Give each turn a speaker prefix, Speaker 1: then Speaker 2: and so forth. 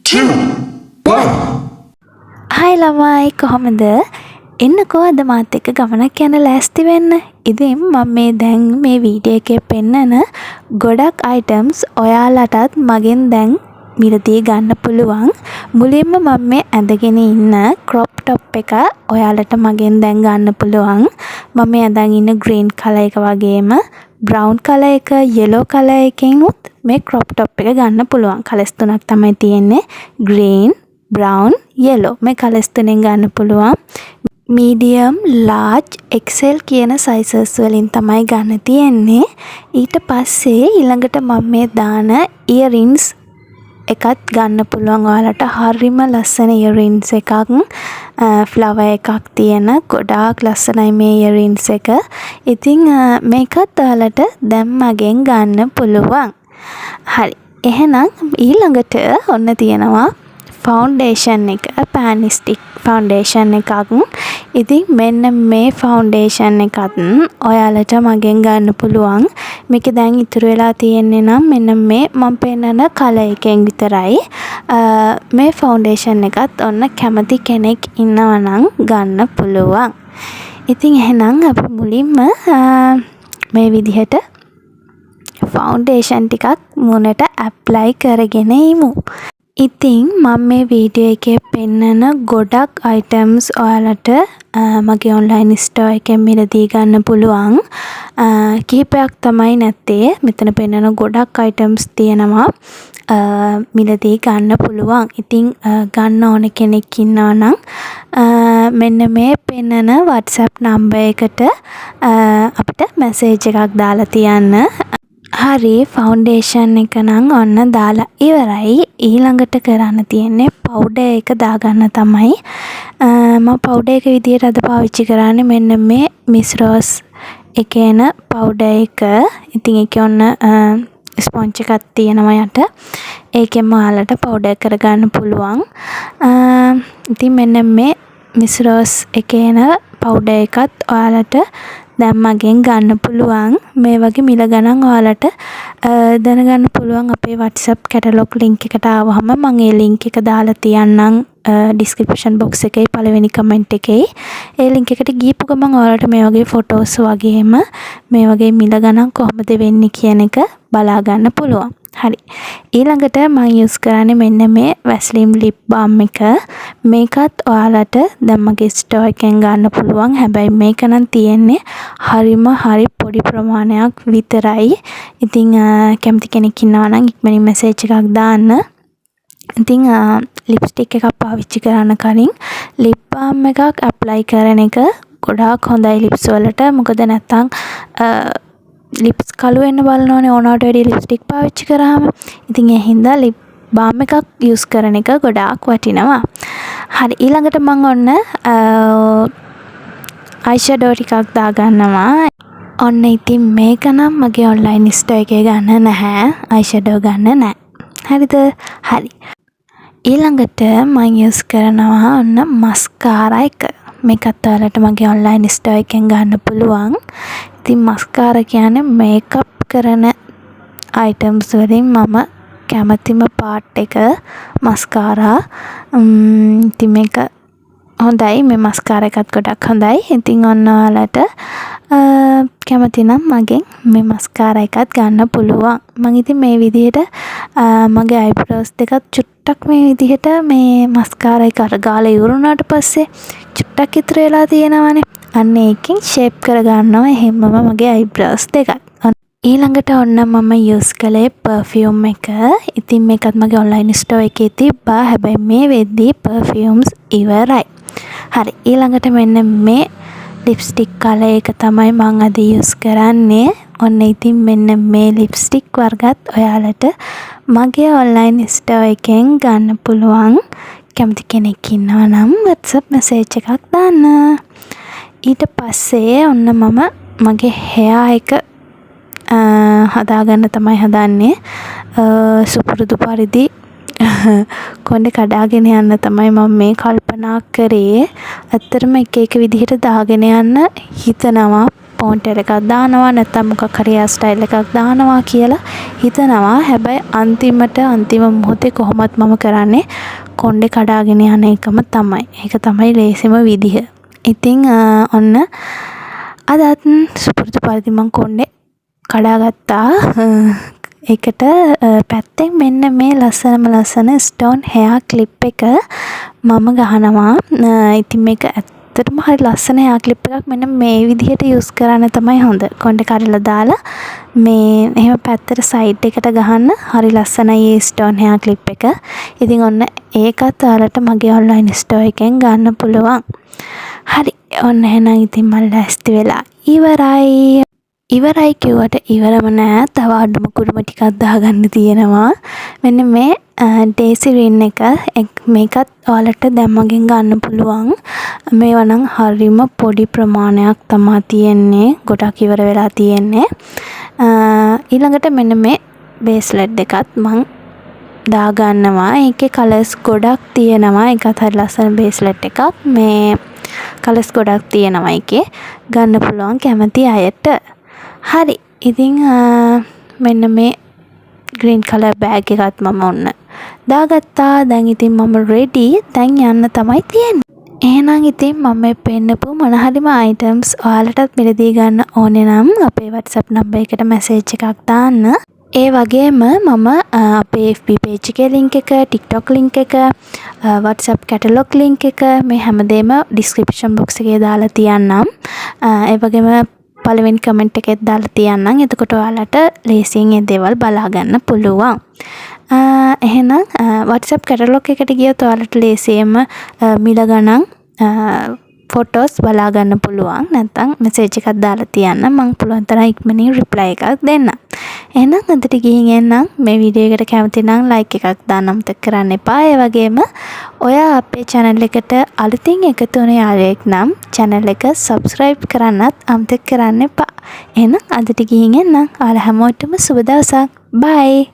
Speaker 1: 2, 1.
Speaker 2: හයි ළමයි කොහොමද? එන්නකෝ අද මාත් එක්ක ගමනක් යන්න ලෑස්ති වෙන්න. ඉතින් මම මේ දැන් මේ වීඩියෝ එකේ පෙන්නන ගොඩක් items ඔයාලටත් මගෙන් දැන් මිලදී ගන්න පුළුවන්. මුලින්ම මම මේ ඇඳගෙන ඉන්න crop top එක ඔයාලට මගෙන් දැන් ගන්න පුළුවන්. මම මේ අඳන් ඉන්න green color එක වගේම brown color එක, yellow color එකෙනුත් මේ crop top එක ගන්න පුළුවන්. colours තුනක් තමයි තියෙන්නේ. green, brown, yellow මේ colours තුනෙන් ගන්න පුළුවන්. medium, large, XL කියන sizes වලින් තමයි ගන්න තියෙන්නේ. ඊට පස්සේ ඊළඟට මම මේ දාන earrings එකත් ගන්න පුළුවන් ඔයාලට. හරිම ලස්සන earrings එකක්, flower එකක් තියෙන ගොඩාක් ලස්සනයි මේ earrings එක. ඉතින් මේකත් ඔයාලට දැන් මගෙන් ගන්න පුළුවන්. හරි. එහෙනම් ඊළඟට ඔන්න තියෙනවා foundation එක, pan stick foundation එකක්. ඉතින් මෙන්න මේ foundation එකත් ඔයාලට මගෙන් ගන්න පුළුවන්. මේක දැන් ඉතුරු වෙලා තියෙන්නේ නම් මෙන්න මේ මම පෙන්නන color එකෙන් විතරයි. මේ foundation එකත් ඔන්න කැමති කෙනෙක් ඉන්නවා නම් ගන්න පුළුවන්. ඉතින් එහෙනම් අපි මුලින්ම මේ විදිහට foundation ටිකක් මුණට apply කරගෙන ඉමු. ඉතින් මම මේ වීඩියෝ එකේ පෙන්නන ගොඩක් items ඔයාලට මගේ online store එකෙන් මිලදී ගන්න පුළුවන්. කිහිපයක් තමයි නැත්තේ. මෙතන පෙන්නන ගොඩක් items තියෙනවා මිලදී ගන්න පුළුවන්. ඉතින් ගන්න ඕන කෙනෙක් ඉන්නවා නම් මෙන්න මේ පෙන්නන WhatsApp number එකට අපිට message එකක් දාලා තියන්න. හරි, ෆවුන්ඩේෂන් එක නම් ඔන්න දාලා ඉවරයි. ඊළඟට කරන්න තියෙන්නේ පවුඩර් එක දාගන්න තමයි. මම පවුඩර් එක විදියට අද පාවිච්චි කරන්නේ මෙන්න මේ Miss Rose එකේන පවුඩර් එක. ඉතින් ඒකේ ඔන්න ස්පොන්ජ් එකක් තියෙනවා යට. ඒකෙන් ඔයාලට පවුඩර් කරගන්න පුළුවන්. ඉතින් මෙන්න මේ Miss Rose එකේන පවුඩර් එකත් ඔයාලට දැන් මගෙන් ගන්න පුළුවන්. මේ වගේ මිල ගණන් ඔයාලට දැනගන්න පුළුවන් අපේ WhatsApp catalog link එකට ආවහම මම ඒ link එක දාලා තියන්නම් description box එකේ පළවෙනි comment එකේ. ඒ link එකට ගිහපු ගමන් ඔයාලට මේ වගේ photos වගේම මේ වගේ මිල ගණන් කොහොමද වෙන්නේ කියන එක බලා ගන්න පුළුවන්. හරි. ඊළඟට මම use කරන්නේ මෙන්න මේ Vaseline lip balm එක. මේකත් ඔයාලට දැන් මගේ store එකෙන් ගන්න පුළුවන්. හැබැයි මේක නම් තියෙන්නේ හරි පොඩි ප්‍රමාණයක් විතරයි. ඉතින් කැමති කෙනෙක් ඉන්නවා නම් ඉක්මනින් message එකක් දාන්න. ඉතින් lipstick එකක් පාවිච්චි කරන්න කලින් lip balm එකක් apply කරන එක ගොඩාක් හොඳයි lips වලට. මොකද නැත්තම් lips කළු වෙන්න බලනෝනේ ඕනවට වැඩි lipstick පාවිච්චි කරාම. ඉතින් ඒ හින්දා lip balm එකක් use කරන එක ගොඩාක් වටිනවා. හරි, ඊළඟට මම ඔන්න eyeshadow ටිකක් දාගන්නවා. ඔන්න ඉතින් මේක නම් මගේ online store එකේ ගන්න නැහැ. eyeshadow ගන්න නැහැ. හරිද? හරි. ඊළඟට මම use කරනවා ඔන්න mascara එක. මේකත් ඔයාලට මගේ online store එකෙන් ගන්න පුළුවන්. ඉතින් mascara කියන්නේ මේකප් කරන items වලින් මම කැමතිම part එක mascara. ඉතින් මේක හොඳයි. මේ mascara එකත් ගොඩක් හොඳයි. ඉතින් ඔන්න ඔයාලට කැමති නම් මගෙන් මේ mascara එකත් ගන්න පුළුවන්. මම ඉතින් මේ විදිහට මගේ eyebrows දෙකත් චුට්ටක් මේ විදිහට මේ mascara එක අර ගාලා ඉවරුනාට පස්සේ චුට්ටක් ඉතුරු වෙලා තියෙනවානේ. අන්න ඒකෙන් shape කරගන්නවා එහෙමම මගේ eyebrows දෙකත්. ඊළඟට ඔන්න මම use කළේ perfume එක. ඉතින් මේකත් මගේ online store එකේ තිබ්බා. හැබැයි මේ වෙද්දී perfumes ඉවරයි. හරි, ඊළඟට මෙන්න මේ lipstick color එක තමයි මම අද use කරන්නේ. ඔන්න ඉතින් මෙන්න මේ lipstick වර්ගත් ඔයාලට මගේ online store එකෙන් ගන්න පුළුවන්. කැමති කෙනෙක් ඉන්නවා නම් WhatsApp message එකක් දාන්න. ඊට පස්සේ ඔන්න මම මගේ hair එක හදාගන්න තමයි හදන්නේ. සුපුරුදු පරිදි කොණ්ඩේ කඩාගෙන යන්න තමයි මම මේ කල්පනා කරේ. ඇත්තටම එක විදිහට දාගෙන යන්න හිතනවා. පෝන්ටර් එකක් දානවා නැත්නම් මොකක් හරි හෙයාර් ස්ටයිල් එකක් දානවා කියලා හිතනවා. හැබැයි අන්තිම මොහොතේ කොහොමත් මම කරන්නේ කොණ්ඩේ කඩාගෙන යන එකම තමයි. ඒක තමයි ලේසිම විදිහ. ඉතින් ඔන්න අදත් සුපුරුදු පරිදි මම කොණ්ඩේ කඩාගත්තා. ඒකට පැත්තෙන් මෙන්න මේ ලස්සන ස්ටෝන් හෙයාර් ක්ලිප් එක මම ගහනවා. ඉතින් මේක ඇත්තටම හරි ලස්සන හෙයාර් ක්ලිප් එකක්. මෙන්න මේ විදිහට යූස් කරන්න තමයි හොඳ. කොණ්ඩේ කඩලා දාලා මේ එහෙම පැත්තට සයිඩ් එකට ගහන්න හරි ලස්සනයි මේ ස්ටෝන් හෙයාර් ක්ලිප් එක. ඉතින් ඔන්න ඒකත් ඔයාලට මගේ ඔන්ලයින් ස්ටෝර් එකෙන් ගන්න පුළුවන්. හරි ඔන්න එහෙනම් ඉතින් මම ලෑස්ති වෙලා ඉවරයි කිව්වට ඉවරම නෑ. තව අඩුම කුඩුම ටිකක් දාගන්න තියෙනවා. මෙන්න මේ ඩේසි රින් එක මේකත් ඔයාලට දැන් මගෙන් ගන්න පුළුවන්. මේවා නම් හරිම පොඩි ප්‍රමාණයක් තමයි තියෙන්නේ. ගොඩක් ඉවර වෙලා තියෙන්නේ. ඊළඟට මෙන්න මේ බේස්ලට් එකත් මං දාගන්නවා. ඒකේ කලර්ස් ගොඩක් තියෙනවා. ඒකත් හරි ලස්සන බේස්ලට් එකක්. මේ කලර්ස් ගොඩක් තියෙනවා ඒකේ. ගන්න පුළුවන් කැමති අයට. හරි ඉතින් මෙන්න මේ ග්‍රීන් කලර් බෑග් එකත් මම ඔන්න දාගත්තා. දැන් ඉතින් මම රෙඩි. දැන් යන්න තමයි තියෙන්නේ. එහෙනම් ඉතින් මම මේ පෙන්නපු මොන හරිම අයිටම්ස් ඔයාලටත් මිලදී ගන්න ඕනේ නම් අපේ WhatsApp නම්බර් එකට මැසේජ් එකක් දාන්න. ඒ වගේම මම අපේ FB page එකේ link එක, TikTok link එක, WhatsApp catalog link එක මේ හැමදේම description box එකේ දාලා තියන්නම්. ඒ වගේම පළවෙනි කමෙන්ට් එකෙත් දාලා තියන්නම්. එතකොට ඔයාලට ලේසියෙන් මේ දේවල් බලා ගන්න පුළුවන්. එහෙනම් WhatsApp catalog එකට ගියොත් ඔයාලට ලේසියෙන්ම මිල ගණන් ෆොටෝස් බලා ගන්න පුළුවන්. නැත්නම් මැසේජ් එකක් දාලා තියන්න. මම පුළුවන් තරම් ඉක්මනින් රිප්ලයි එකක් දෙන්න. එහෙනම් අදට ගිහින් එන්නම්. මේ වීඩියෝ එකට කැමති නම් ලයික් එකක් දාන්න අමතක කරන්න එපා. ඒ වගේම ඔයා අපේ channel එකට අලුතින් එකතු වෙන යාළුවෙක් නම් channel එක subscribe කරන්නත් අමතක කරන්න එපා. එහෙනම් අදට ගිහින් එන්නම්. ඔයාලා හැමෝටම සුබ දවසක්. bye.